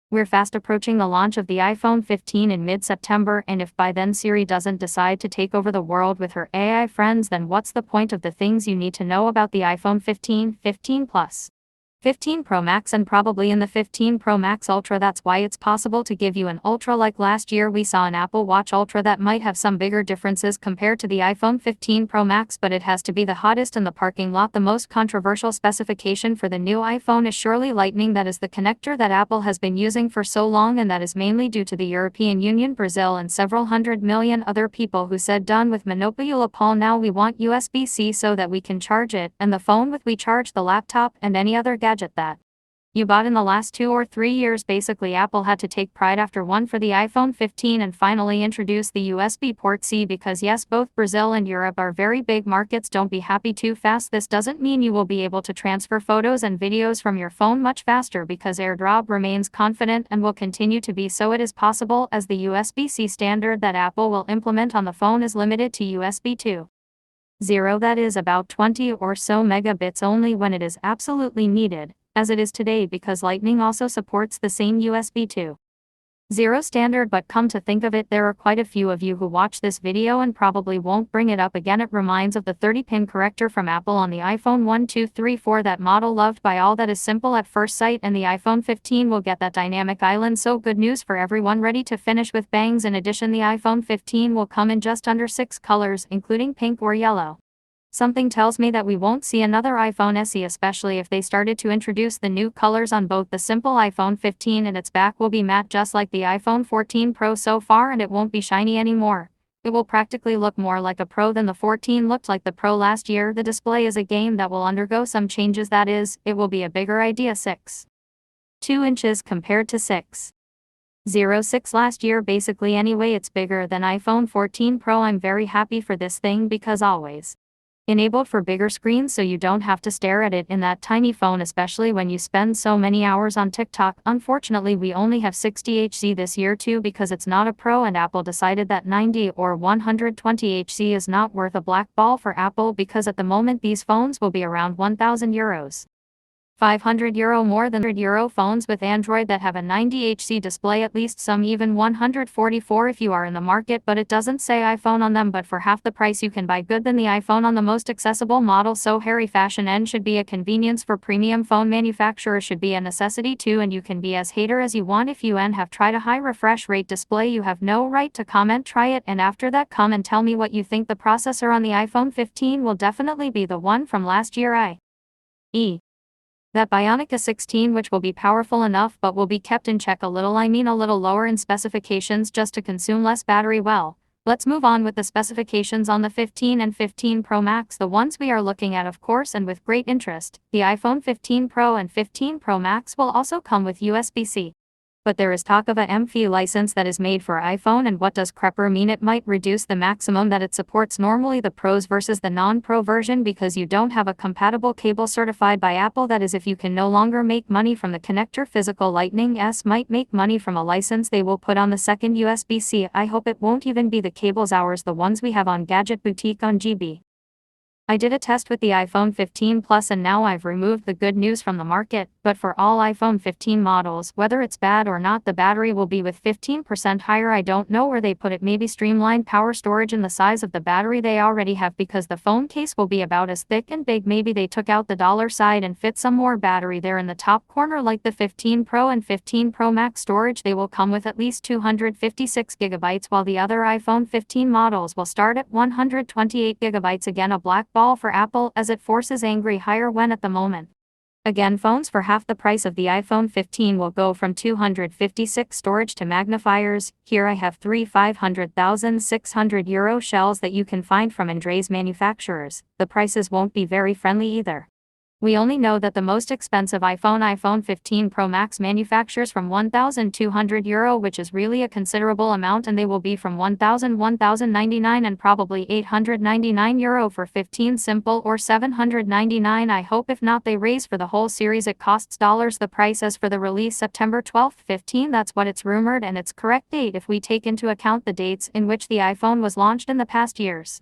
We're fast approaching the launch of the iPhone 15 in mid-September, and if by then Siri doesn't decide to take over the world with her AI friends, then what's the point of the things you need to know about the iPhone 15, 15 Plus, 15 Pro Max, and probably in the 15 Pro Max Ultra? That's why it's possible to give you an Ultra like last year we saw an Apple Watch Ultra that might have some bigger differences compared to the iPhone 15 Pro Max, but it has to be the hottest in the parking lot. The most controversial specification for the new iPhone is surely Lightning. That is the connector that Apple has been using for so long, and that is mainly due to the European Union, Brazil, and several 100 million other people who said done with Monopoly Paul, now we want USB-C so that we can charge it, and the phone with we charge the laptop and any other gadget that you bought in the last 2 or 3 years. Basically, Apple had to take pride after one for the iPhone 15 and finally introduce the USB port C, because yes, both Brazil and Europe are very big markets. Don't be happy too fast. This doesn't mean you will be able to transfer photos and videos from your phone much faster, because AirDrop remains confident and will continue to be so. It is possible, as the USB-C standard that Apple will implement on the phone is limited to USB 2.0, that is about 20 or so megabits only when it is absolutely needed, as it is today, because Lightning also supports the same USB 2.0 standard. But come to think of it, there are quite a few of you who watch this video and probably won't bring it up again. It reminds of the 30-pin corrector from Apple on the iPhone 1, 2, 3, 4, that model loved by all. That is simple at first sight, and the iPhone 15 will get that dynamic island, so good news for everyone, ready to finish with bangs. In addition, the iPhone 15 will come in just under 6 colors, including pink or yellow. Something tells me that we won't see another iPhone SE, especially if they started to introduce the new colors on both the simple iPhone 15 and its back will be matte just like the iPhone 14 Pro so far, and it won't be shiny anymore. It will practically look more like a Pro than the 14 looked like the Pro last year. The display is a game that will undergo some changes, that is, it will be a bigger idea, 6.2 inches compared to 6.06 last year. Basically anyway, it's bigger than iPhone 14 Pro. I'm very happy for this thing, because always enabled for bigger screens, so you don't have to stare at it in that tiny phone, especially when you spend so many hours on TikTok. Unfortunately, we only have 60Hz this year too, because it's not a Pro, and Apple decided that 90 or 120Hz is not worth a black ball for Apple, because at the moment these phones will be around €1,000. €500 more than €100 phones with Android that have a 90Hz display, at least some even 144 if you are in the market, but it doesn't say iPhone on them. But for half the price you can buy good than the iPhone on the most accessible model. So Harry, fashion N should be a convenience for premium phone manufacturers, should be a necessity too, and you can be as hater as you want. If you have tried a high refresh rate display, you have no right to comment. Try it, and after that come and tell me what you think. The processor on the iPhone 15 will definitely be the one from last year, i.e. that Bionic A16, which will be powerful enough but will be kept in check a little, a little lower in specifications, just to consume less battery. Well, let's move on with the specifications on the 15 and 15 Pro Max, the ones we are looking at of course, and with great interest. The iPhone 15 Pro and 15 Pro Max will also come with USB-C. But there is talk of a MFI license that is made for iPhone, and what does Crepper mean? It might reduce the maximum that it supports normally, the Pros versus the non-Pro version, because you don't have a compatible cable certified by Apple. That is, if you can no longer make money from the connector, physical Lightning S might make money from a license they will put on the second USB-C. I hope it won't even be the cables ours, the ones we have on Gadget Boutique on GB. I did a test with the iPhone 15 Plus, and now I've removed the good news from the market, but for all iPhone 15 models, whether it's bad or not, the battery will be with 15% higher. I don't know where they put it, maybe streamlined power storage in the size of the battery they already have, because the phone case will be about as thick and big. Maybe they took out the dollar side and fit some more battery there in the top corner like the 15 Pro and 15 Pro Max. Storage, they will come with at least 256 gigabytes, while the other iPhone 15 models will start at 128 gigabytes. Again, a black ball for Apple, as it forces angry higher when at the moment. Again, phones for half the price of the iPhone 15 will go from 256 storage to magnifiers. Here I have 3 €500,600 shells that you can find from Andre's manufacturers. The prices won't be very friendly either. We only know that the most expensive iPhone 15 Pro Max manufactures from €1,200, which is really a considerable amount, and they will be from €1,099 and probably €899 for 15 simple, or $799. I hope if not they raise for the whole series. It costs dollars the price as for the release September 12, 15. That's what it's rumored, and its correct date if we take into account the dates in which the iPhone was launched in the past years.